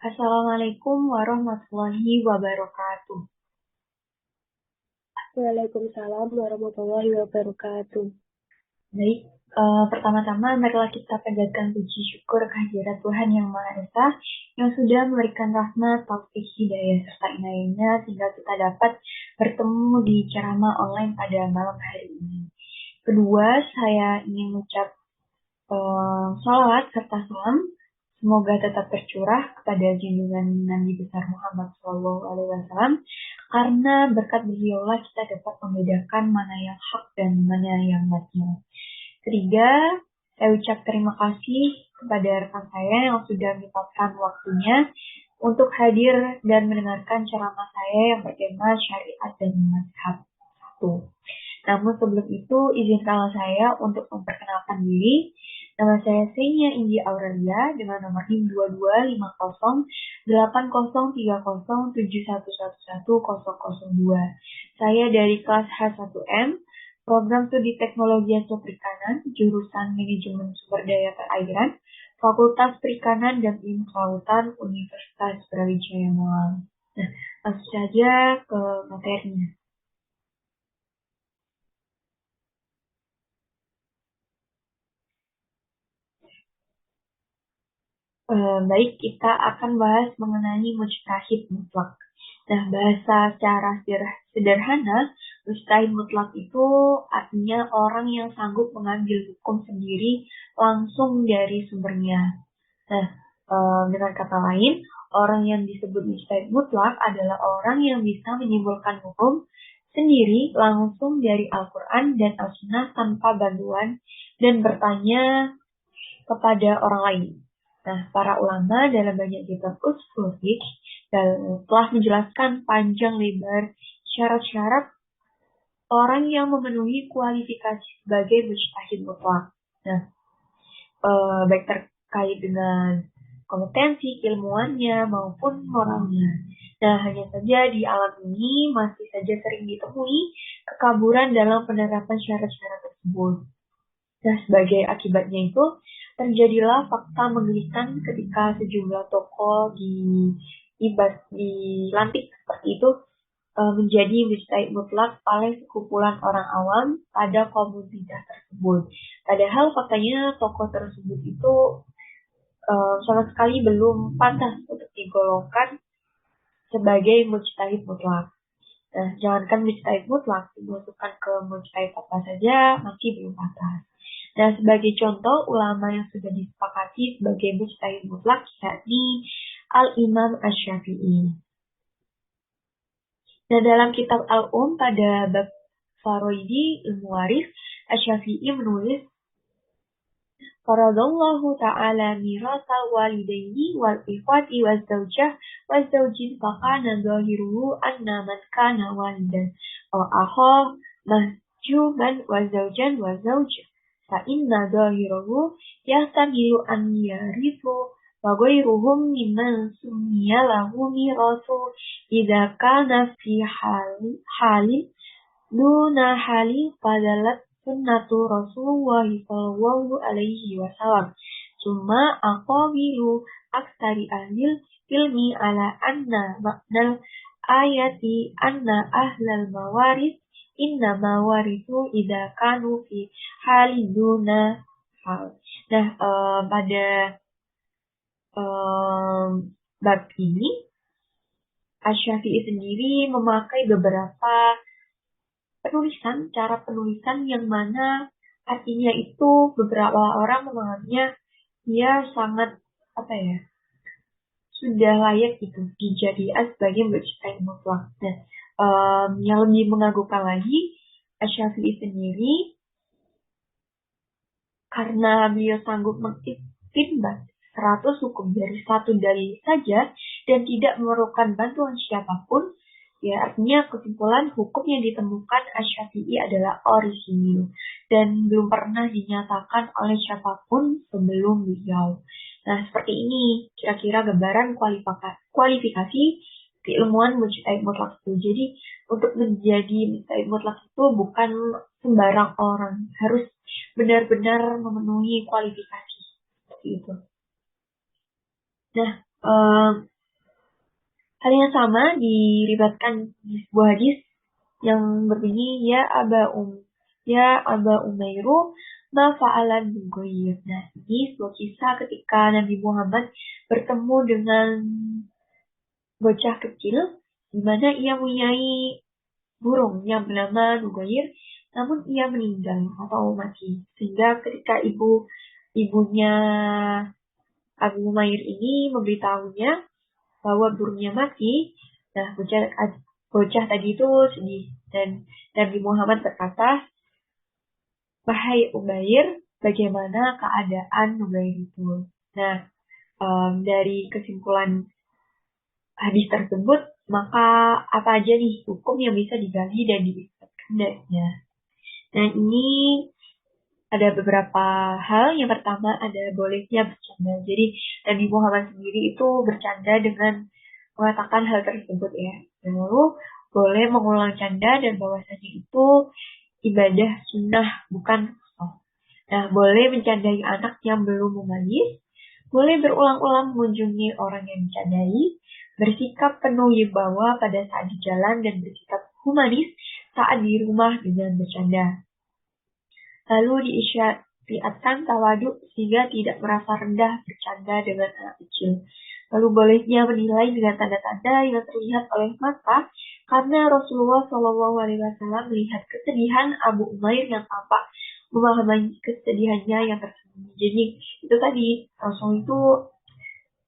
Assalamualaikum warahmatullahi wabarakatuh. Waalaikumsalam warahmatullahi wabarakatuh. Baik, pertama-tama marilah kita panjatkan puji syukur kehadirat Tuhan Yang Maha Esa yang sudah memberikan rahmat, taufik, hidayah, serta inayahnya sehingga kita dapat bertemu di ceramah online pada malam hari ini. Kedua, saya ingin mengucap salawat serta salam semoga tetap tercurah kepada junjungan Nabi besar Muhammad SAW karena berkat beliaulah kita dapat membedakan mana yang hak dan mana yang batil. Ketiga, saya ucap terima kasih kepada rekan saya yang sudah menyempatkan waktunya untuk hadir dan mendengarkan ceramah saya yang bertema syariat dan mazhab 1. Namun sebelum itu, izinkanlah saya untuk memperkenalkan diri. Nama saya Senia Indi Aurelia dengan nomor NIM 2250803071110002. Saya dari kelas H1M, program studi teknologi hasil perikanan, jurusan manajemen sumber daya perairan, Fakultas Perikanan dan Ilmu Kelautan Universitas Brawijaya Malang. Nah, langsung saja ke materinya. Baik, kita akan bahas mengenai mujtahid mutlak. Nah, bahasa secara sederhana, mujtahid mutlak itu artinya orang yang sanggup mengambil hukum sendiri langsung dari sumbernya. Nah, dengan kata lain, orang yang disebut mujtahid mutlak adalah orang yang bisa menyimpulkan hukum sendiri langsung dari Al-Quran dan As-Sunnah tanpa bantuan dan bertanya kepada orang lain. Nah, para ulama dalam banyak kitab ushul fiqh telah menjelaskan panjang lebar syarat-syarat orang yang memenuhi kualifikasi sebagai mujtahid mutlak. Nah, baik terkait dengan kompetensi ilmuannya maupun moralnya. Nah, hanya saja di alam ini masih saja sering ditemui kekaburan dalam penerapan syarat-syarat tersebut. Nah, sebagai akibatnya itu, terjadilah fakta menggelikan ketika sejumlah tokoh dilantik seperti itu menjadi mujtahid mutlak oleh sekumpulan orang awam pada komunitas tersebut. Padahal faktanya tokoh tersebut itu sama sekali belum pantas untuk digolongkan sebagai mujtahid mutlak. Nah, jangankan mujtahid mutlak, dimasukkan ke mujtahid apa saja masih belum pantas. Nah, sebagai contoh ulama yang sudah disepakati sebagai mujtahid mutlak yakni Al-Imam Asy-Syafi'i. Nah, dalam kitab Al-Um pada bab Faraidi ilmu waris, Asy-Syafi'i menulis Faradallahu ta'ala mirasal walidaini wal ikhwati waz zawjah waz zawjin faqana zahiruhu anna man kana walidan aw akha mahjuban waz zawjan waz zawjah fa inna zahirahu yahtamilu an yarithu wa ghairuhum mimman summiya lahu mirasu idza kana fi halin duna hali fadalat sunnatu Rasulullah sallallahu alaihi wasallam. Summa aqawilu aksari ahlil ilmi ala anna maknal ayati anna ahlal mawaris inna mawarithu idha kanu fi haliduna hal. Nah, pada bab ini Asy-Syafi'i sendiri memakai beberapa cara penulisan yang mana artinya itu beberapa orang memahaminya dia sangat sudah layak itu dijadikan sebagai mujtahid mutlak. Nah, yang lebih mengagumkan lagi Asy-Syafi'i sendiri karena beliau sanggup mengistinbat 100 hukum dari satu dalil saja dan tidak memerlukan bantuan siapapun. Ya, artinya kesimpulan hukum yang ditemukan Asy-Syafi'i adalah orisinil dan belum pernah dinyatakan oleh siapapun sebelum beliau. Nah, seperti ini kira-kira gambaran kualifikasi keilmuan mujtahid mutlak itu. Jadi, untuk menjadi mujtahid mutlak itu bukan sembarang orang, harus benar-benar memenuhi kualifikasi seperti itu. Nah, Hal yang sama diriwayatkan di sebuah hadis yang berbunyi ya Aba Umairu ma fa'alan Mughayir. Nah, ini sebuah kisah ketika Nabi Muhammad bertemu dengan bocah kecil di mana ia mempunyai burung yang bernama Nugair, namun ia meninggal atau mati. Sehingga ketika ibunya Abu Umair ini memberitahunya bahwa burungnya mati, nah bocah tadi itu sedih dan Nabi Muhammad berkata, "Wahai Umair, bagaimana keadaan Nugair itu?" Nah, dari kesimpulan hadis tersebut, maka apa aja nih hukum yang bisa digali dan diisbatkan darinya. Nah, ini ada beberapa hal. Yang pertama ada bolehnya bercanda. Jadi Nabi Muhammad sendiri itu bercanda dengan mengatakan hal tersebut ya. Dan lalu boleh mengulang canda dan bahwasanya itu ibadah sunnah bukan rukhsah. Nah, boleh mencandai anak yang belum memayis, boleh berulang-ulang mengunjungi orang yang dicandai, bersikap penuh wibawa pada saat di jalan dan bersikap humanis saat di rumah dengan bercanda. Lalu diisyariatkan tawadu sehingga tidak merasa rendah bercanda dengan anak kecil. Lalu bolehnya menilai dengan tanda-tanda yang terlihat oleh mata karena Rasulullah SAW melihat kesedihan Abu Umair yang tampak memahami kesedihannya yang tersembunyi. Jadi itu tadi Rasul itu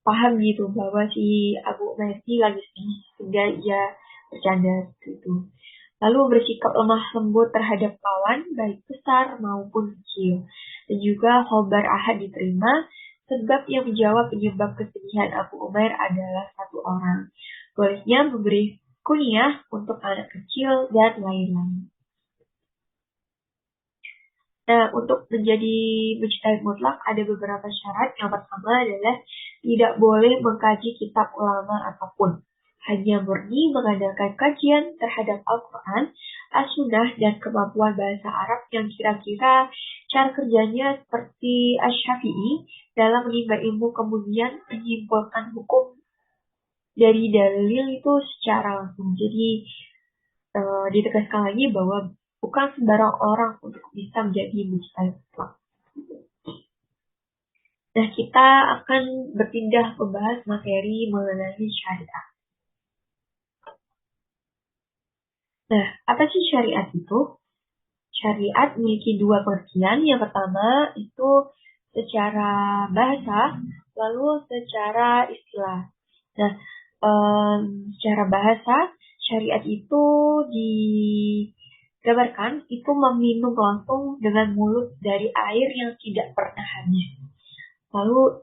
paham gitu bahwa si Abu Umair ini lagi sedih sehingga ia bercanda gitu. Lalu bersikap lemah lembut terhadap lawan, baik besar maupun kecil. Dan juga khobar ahad diterima, sebab yang menjawab penyebab kesedihan Abu Umair adalah satu orang. Bolehnya memberi kunyah untuk anak kecil dan lain-lain. Nah, untuk menjadi mujtahid mutlak ada beberapa syarat. Yang pertama adalah tidak boleh mengkaji kitab ulama apapun. Hanya murni mengadakan kajian terhadap Al-Quran, As-Sunnah, dan kemampuan bahasa Arab yang kira-kira cara kerjanya seperti Asy-Syafi'i dalam menimba ilmu kemudian menyimpulkan hukum dari dalil itu secara langsung. Jadi ditegaskan lagi bahwa bukan sembarang orang untuk bisa menjadi mujtahid mutlak. Nah, kita akan berpindah membahas materi mengenai syariat. Nah, apa sih syariat itu? Syariat memiliki dua pengertian. Yang pertama itu secara bahasa, lalu secara istilah. Nah, secara bahasa, syariat itu digambarkan itu meminum langsung dengan mulut dari air yang tidak pernah habis. Lalu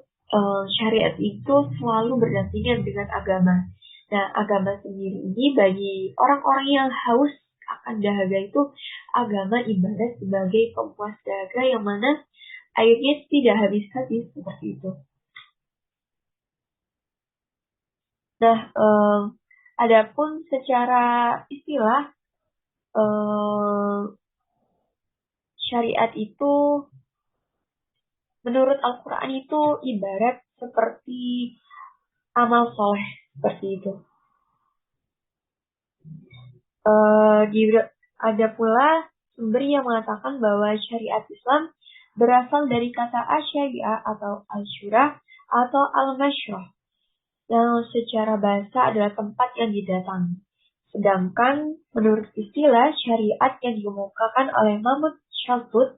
syariat itu selalu berdampingan dengan agama. Nah, agama sendiri ini bagi orang-orang yang haus akan dahaga itu agama ibarat sebagai pemuas dahaga yang mana airnya tidak habis-habis seperti itu. Nah, adapun secara istilah syariat itu menurut Al-Quran itu ibarat seperti amal soleh seperti itu. Ada pula sumber yang mengatakan bahwa syariat Islam berasal dari kata asy-syari'ah atau al-syurah atau al-masyrah yang secara bahasa adalah tempat yang didatangi. Sedangkan menurut istilah syariat yang dikemukakan oleh Mahmud Shaltut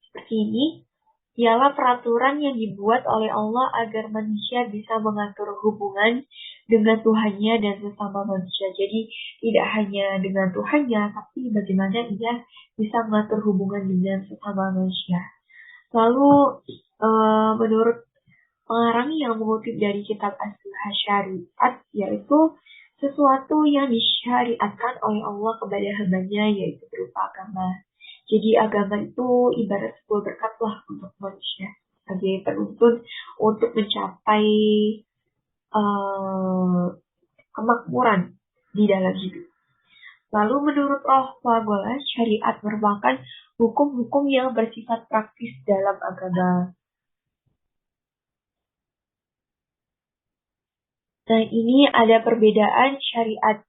seperti ini, ialah peraturan yang dibuat oleh Allah agar manusia bisa mengatur hubungan dengan Tuhannya dan sesama manusia. Jadi tidak hanya dengan Tuhannya, tapi bagaimana ia bisa mengatur hubungan dengan sesama manusia. Lalu menurut pengarang yang mengutip dari kitab As-Syariat, yaitu sesuatu yang disyariatkan oleh Allah kepada hambanya, yaitu berupa agama. Jadi agama itu ibarat sebuah berkat lah untuk manusia sebagai penuntun untuk mencapai kemakmuran di dalam hidup. Lalu menurut Al-Fagolah, syariat merupakan hukum-hukum yang bersifat praktis dalam agama. Nah, ini ada perbedaan syariat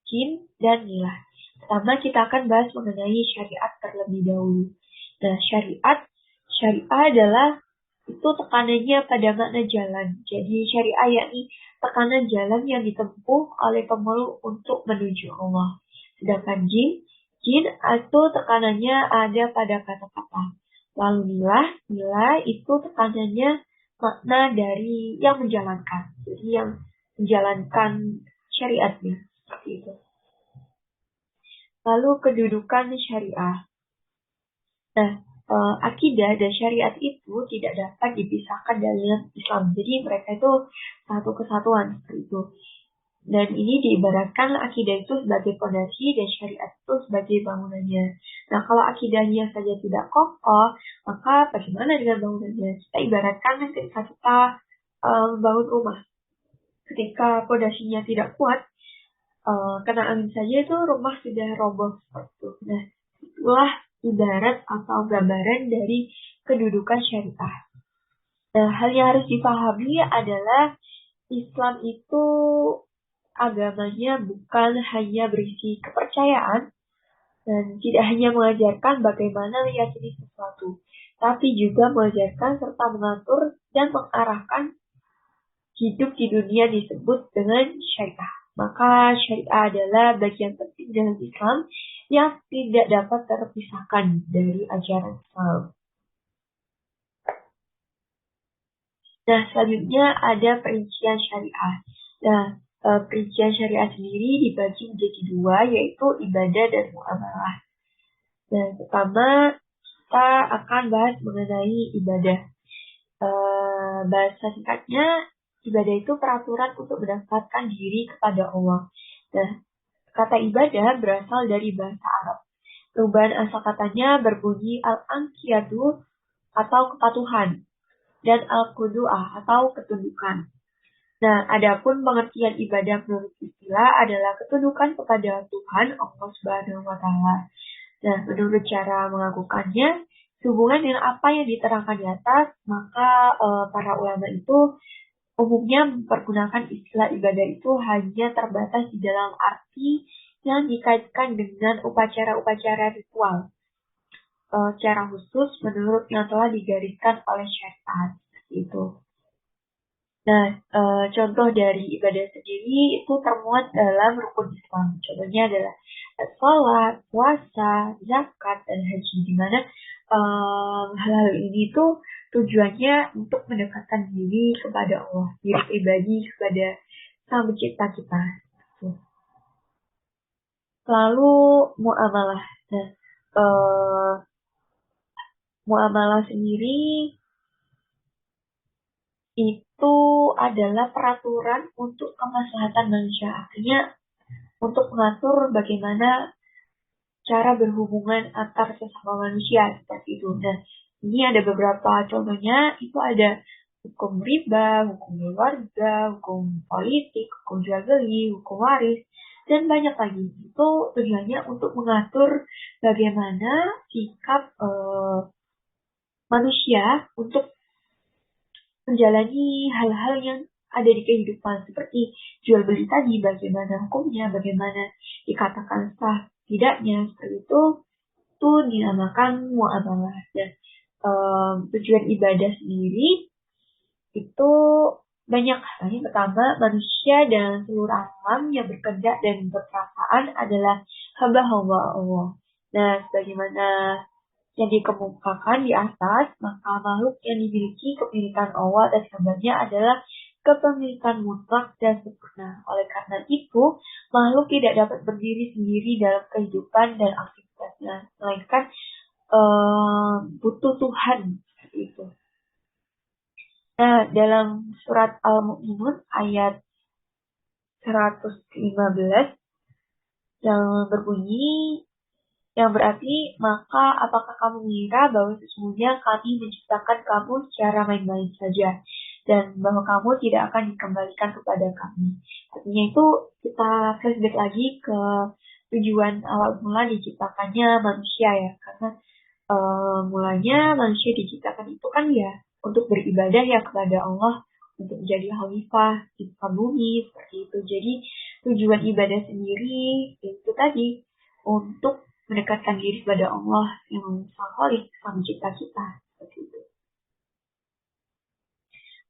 jin dan milah. Pertama, kita akan bahas mengenai syariat terlebih dahulu. Nah, syariah adalah itu tekanannya pada makna jalan. Jadi syariah yakni tekanan jalan yang ditempuh oleh pemeluk untuk menuju Allah. Sedangkan jin itu tekanannya ada pada kata-kata. Lalu milah itu tekanannya makna dari yang menjalankan. Jadi yang menjalankan syariatnya. Seperti itu. Lalu kedudukan syariah. Nah, akidah dan syariat itu tidak dapat dipisahkan dalam Islam. Jadi mereka itu satu kesatuan seperti itu. Dan ini diibaratkan akidah itu sebagai fondasi dan syariat itu sebagai bangunannya. Nah, kalau akidahnya saja tidak kokoh, maka bagaimana dengan bangunannya? Kita ibaratkan ketika kita membangun rumah. Ketika fondasinya tidak kuat, kena angin saja itu rumah sudah roboh seperti itu. Nah, itulah ibarat atau gambaran dari kedudukan syariah. Nah, hal yang harus dipahami adalah Islam itu agamanya bukan hanya berisi kepercayaan dan tidak hanya mengajarkan bagaimana meyakini sesuatu, tapi juga mengajarkan serta mengatur dan mengarahkan hidup di dunia disebut dengan syariah. Maka syariah adalah bagian penting dalam Islam yang tidak dapat terpisahkan dari ajaran Islam. Nah, selanjutnya ada perincian syariah. Nah, perincian syariah sendiri dibagi menjadi dua, yaitu ibadah dan muamalah. Dan pertama, kita akan bahas mengenai ibadah. Bahasa singkatnya, ibadah itu peraturan untuk mendekatkan diri kepada Allah. Nah, kata ibadah berasal dari bahasa Arab. Perubahan asal katanya berbunyi al-anqiyadu atau kepatuhan dan al-qudu'ah atau ketundukan. Nah, adapun pengertian ibadah menurut istilah adalah ketundukan kepada Tuhan Allah Subhanahu wa taala. Nah, menurut cara mengakukannya, sehubungan dengan apa yang diterangkan di atas, maka para ulama itu umumnya mempergunakan istilah ibadah itu hanya terbatas di dalam arti yang dikaitkan dengan upacara-upacara ritual. Secara khusus menurut yang telah digariskan oleh syariat. Itu. Nah, contoh dari ibadah sendiri itu termuat dalam rukun Islam. Contohnya adalah sholat, puasa, zakat, dan haji. Di mana hal-hal ini tuh tujuannya untuk mendekatkan diri kepada Allah, diri pribadi kepada Sang Pencipta kita. Lalu muamalah. Nah, muamalah sendiri itu adalah peraturan untuk kemaslahatan manusia. Artinya untuk mengatur bagaimana cara berhubungan antar sesama manusia seperti itu. Nah, ini ada beberapa contohnya. Itu ada hukum riba, hukum keluarga, hukum politik, hukum jual beli, hukum waris, dan banyak lagi. Itu tujuannya untuk mengatur bagaimana sikap manusia untuk menjalani hal-hal yang ada di kehidupan seperti jual beli tadi, bagaimana hukumnya, bagaimana dikatakan sah tidaknya, seperti itu dinamakan muamalah. Dan tujuan ibadah sendiri itu banyak. Yang pertama, manusia dan seluruh alam yang berkehendak dan berperasaan adalah hamba-hamba Allah. Nah, sebagaimana yang dikemukakan di atas, maka makhluk yang dimiliki kepemilikan Allah atas hambanya adalah kepemilikan mutlak dan sempurna. Oleh karena itu, makhluk tidak dapat berdiri sendiri dalam kehidupan dan aktivitasnya, melainkan butuh Tuhan. Seperti itu. Nah, dalam surat Al-Mu'minun ayat 115 yang berbunyi, yang berarti, maka apakah kamu mengira bahwa sesungguhnya kami menciptakan kamu secara main-main saja, dan bahwa kamu tidak akan dikembalikan kepada kami. Artinya itu kita flashback lagi ke tujuan awal mula diciptakannya manusia ya, karena mulanya manusia diciptakan itu kan ya untuk beribadah ya kepada Allah, untuk menjadi khalifah di muka bumi seperti itu. Jadi tujuan ibadah sendiri itu tadi untuk mendekatkan diri kepada Allah yang Sang Khalik, Sang Pencipta kita seperti itu.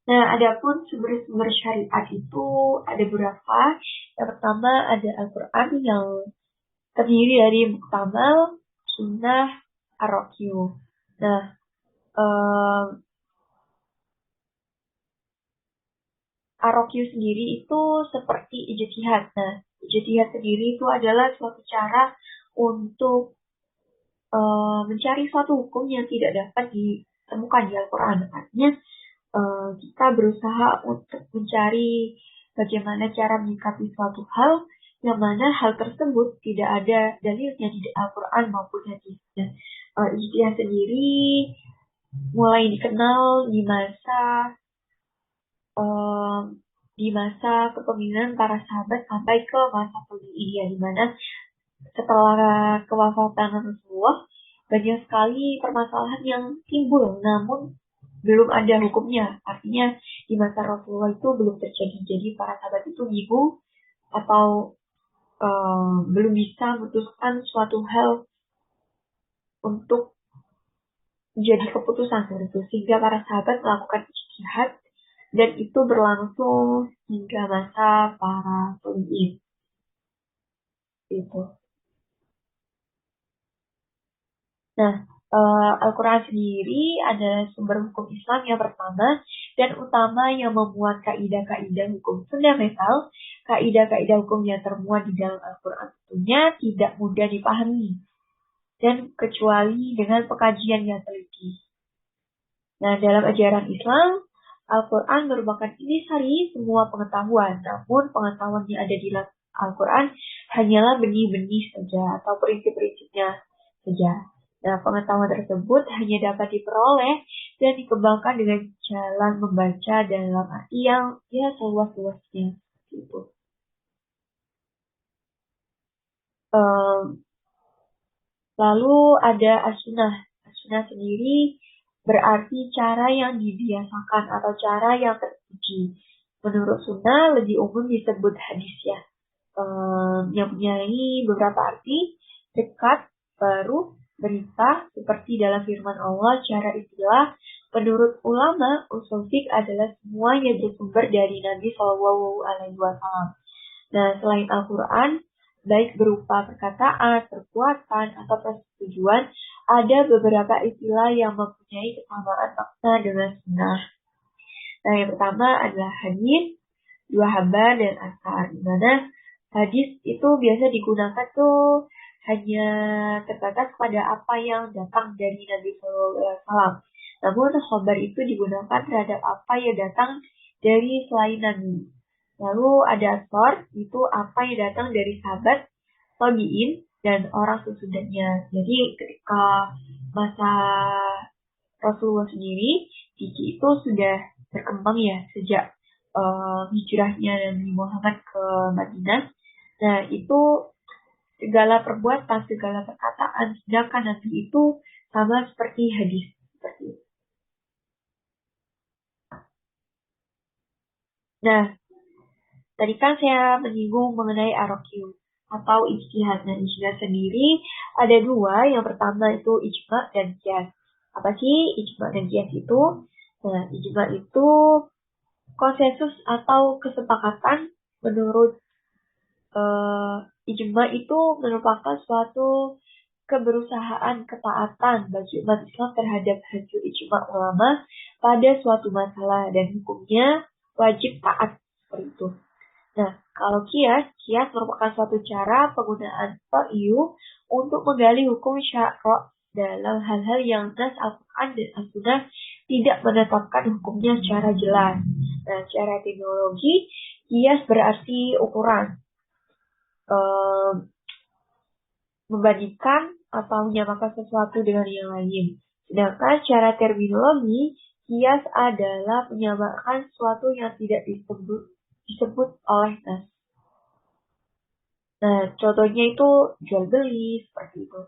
Nah, adapun sumber-sumber syariat itu ada beberapa. Yang pertama ada Al-Quran yang terdiri dari muktamal, sunnah, ar-raqyu. Nah, ar-raqyu sendiri itu seperti ijtihad. Nah, ijtihad sendiri itu adalah suatu cara untuk mencari suatu hukum yang tidak dapat ditemukan di Al-Quran. Artinya, kita berusaha untuk mencari bagaimana cara menyikapi suatu hal yang mana hal tersebut tidak ada dalilnya di Al-Quran maupun hadis. Nah, ijtihad sendiri mulai dikenal di masa kepemimpinan para sahabat sampai ke masa tabi'in, di mana setelah kewafatan Rasulullah banyak sekali permasalahan yang timbul, namun belum ada hukumnya. Artinya di masa Rasulullah itu belum terjadi. Jadi para sahabat itu bingung atau belum bisa memutuskan suatu hal untuk menjadi keputusan seperti itu. Sehingga para sahabat melakukan ijtihad dan itu berlangsung hingga masa para tabi'in. Itu. Nah, Al-Quran sendiri adalah sumber hukum Islam yang pertama dan utama yang memuat kaidah-kaidah hukum fundamental. Kaidah-kaidah hukum yang termuat di dalam Al-Quran tentunya tidak mudah dipahami dan kecuali dengan pengkajian yang teliti. Nah, dalam ajaran Islam, Al-Quran merupakan intisari semua pengetahuan. Namun, pengetahuan yang ada di Al-Quran hanyalah benih-benih saja atau prinsip-prinsipnya saja. Nah, pengetahuan tersebut hanya dapat diperoleh dan dikembangkan dengan jalan membaca dalam arti yang seluas-luasnya. Gitu. Lalu ada as-sunnah. As-sunnah sendiri berarti cara yang dibiasakan atau cara yang terpuji. Menurut sunnah lebih umum disebut hadis ya. Yang mempunyai beberapa arti: dekat, baru, berita, seperti dalam firman Allah secara istilah. Menurut ulama, usul fiqh adalah semua yang bersumber dari Nabi SAW. Nah, selain Al-Quran, baik berupa perkataan, perbuatan, atau persetujuan, ada beberapa istilah yang mempunyai kesamaan makna dengan sunnah. Nah, yang pertama adalah hadis, dua habar, dan asar. Di mana hadis itu biasa digunakan tuh hanya terbatas pada apa yang datang dari Nabi SAW. Namun, khabar itu digunakan terhadap apa yang datang dari selain Nabi. Lalu ada asar, itu apa yang datang dari sahabat, tabi'in, dan orang sesudahnya. Jadi ketika masa Rasulullah sendiri, Gigi itu sudah berkembang ya sejak hijrahnya Nabi Muhammad ke Madinah. Nah, itu segala perbuatan, segala perkataan, sedangkan Nabi itu sama seperti hadis. Seperti itu. Nah, tadi kan saya menyinggung mengenai ar-raqyu atau ijtihad. Nah, ijtihad sendiri ada dua. Yang pertama itu ijma dan qiyas. Apa sih ijma dan qiyas itu? Nah, ijma itu konsensus atau kesepakatan. Menurut ijma itu merupakan suatu keberusahaan ketaatan bagi umat Islam terhadap hasil ijma ulama pada suatu masalah dan hukumnya wajib taat seperti itu. Nah, kalau kias merupakan suatu cara penggunaan ra'yu untuk menggali hukum syara' dalam hal-hal yang nas Al-Quran dan As-Sunnah tidak menetapkan hukumnya secara jelas. Nah, secara teknologi, kias berarti ukuran. Membandingkan atau menyamakan sesuatu dengan yang lain. Sedangkan secara terminologi, kias adalah menyamakan sesuatu yang tidak disebut oleh nas. Nah, contohnya itu jual beli seperti itu.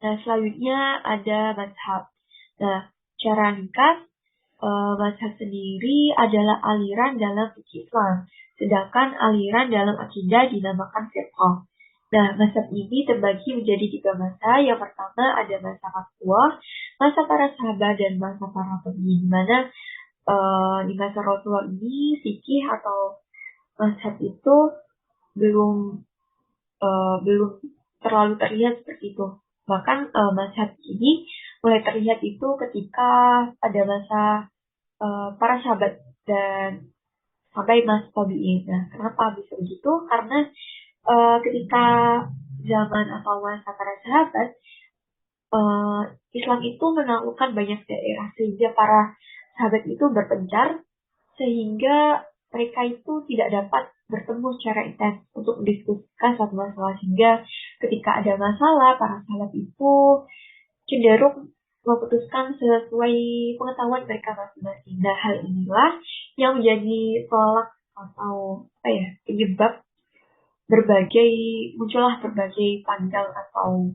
Nah, selanjutnya ada mazhab. Nah, Secara ringkas, mazhab sendiri adalah aliran dalam fikih Islam, sedangkan aliran dalam akidah dinamakan fiqh. Nah, mazhab ini terbagi menjadi 3 masa. Yang pertama ada masa Rasulullah, masa para sahabat, dan masa para tabi'in. Di mana di masa Rasulullah ini fikih atau mazhab itu belum belum terlalu terlihat seperti itu. Bahkan mazhab ini mulai terlihat itu ketika pada masa para sahabat dan sampai masa tabi'in. Nah, kenapa bisa begitu? Karena ketika zaman atau masa para sahabat, Islam itu menaklukkan banyak daerah sehingga para sahabat itu berpencar, sehingga mereka itu tidak dapat bertemu secara intens untuk mendiskusikan suatu masalah, sehingga ketika ada masalah para sahabat itu cenderung memutuskan sesuai pengetahuan mereka masing-masing. Nah, hal inilah yang menjadi tolak atau penyebab muncullah berbagai pandang atau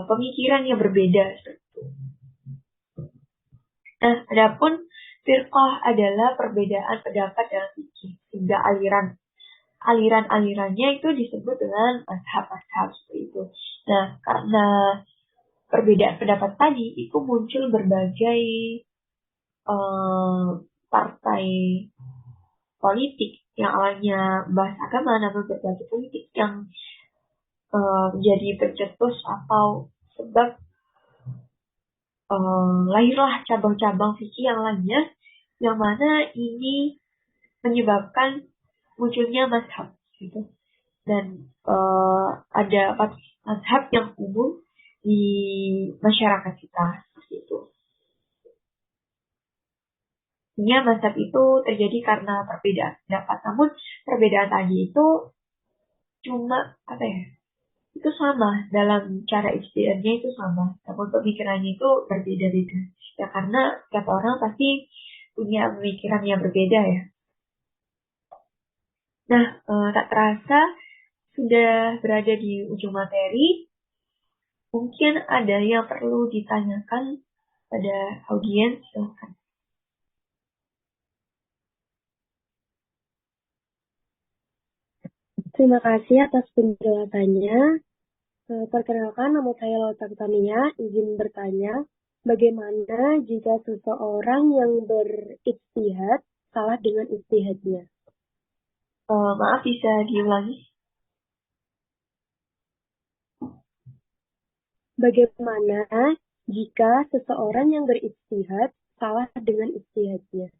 pemikiran yang berbeda seperti itu. Nah, adapun firqah adalah perbedaan pendapat dalam fikih, sehingga aliran-alirannya itu disebut dengan mazhab-mazhab seperti itu. Nah, karena perbedaan pendapat tadi itu muncul berbagai partai politik yang awalnya bahas agama, namun berbagai politik yang menjadi pencetus atau sebab lahirlah cabang-cabang fikih yang lainnya, yang mana ini menyebabkan munculnya mazhab gitu. Dan ada 4 mazhab yang umum di masyarakat kita seperti itu. Sebenarnya mazhab itu terjadi karena perbedaan pendapat, namun perbedaan tadi itu cuma itu sama dalam cara ijtihadnya itu sama, namun pemikirannya itu berbeda-beda. Ya karena setiap orang pasti punya pemikiran yang berbeda ya. Nah, tak terasa sudah berada di ujung materi. Mungkin ada yang perlu ditanyakan pada audiens, silakan. Terima kasih atas penjelasannya. Perkenalkan, nama saya Lauta Tamia, izin bertanya, bagaimana jika seseorang yang berijtihad salah dengan ijtihadnya? Maaf, bisa diulangi? Bagaimana jika seseorang yang berijtihad salah dengan ijtihadnya?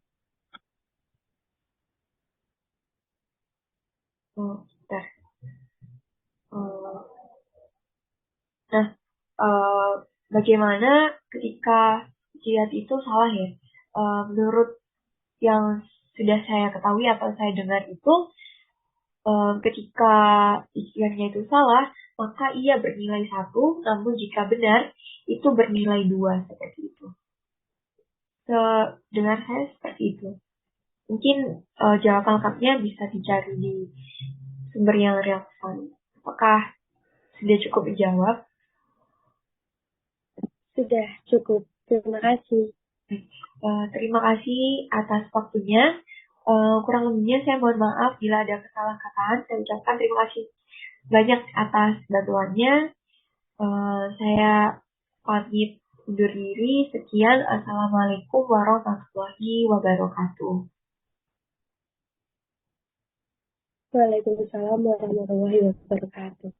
Bentar. Nah, bagaimana ketika jihad itu salah ya? Menurut yang sudah saya ketahui atau saya dengar itu, ketika ijtihadnya itu salah, maka ia bernilai 1, namun jika benar, itu bernilai 2, seperti itu. Dengar saya seperti itu. Mungkin jawaban lengkapnya bisa dicari di sumber yang relevan. Apakah sudah cukup menjawab? Sudah cukup. Terima kasih. Terima kasih atas waktunya. Kurang lebihnya saya mohon maaf bila ada kesalahan-kesalahan. Saya ucapkan terima kasih banyak atas bantuannya. Saya pamit undur diri. Sekian. Assalamualaikum warahmatullahi wabarakatuh. Waalaikumsalam warahmatullahi wabarakatuh.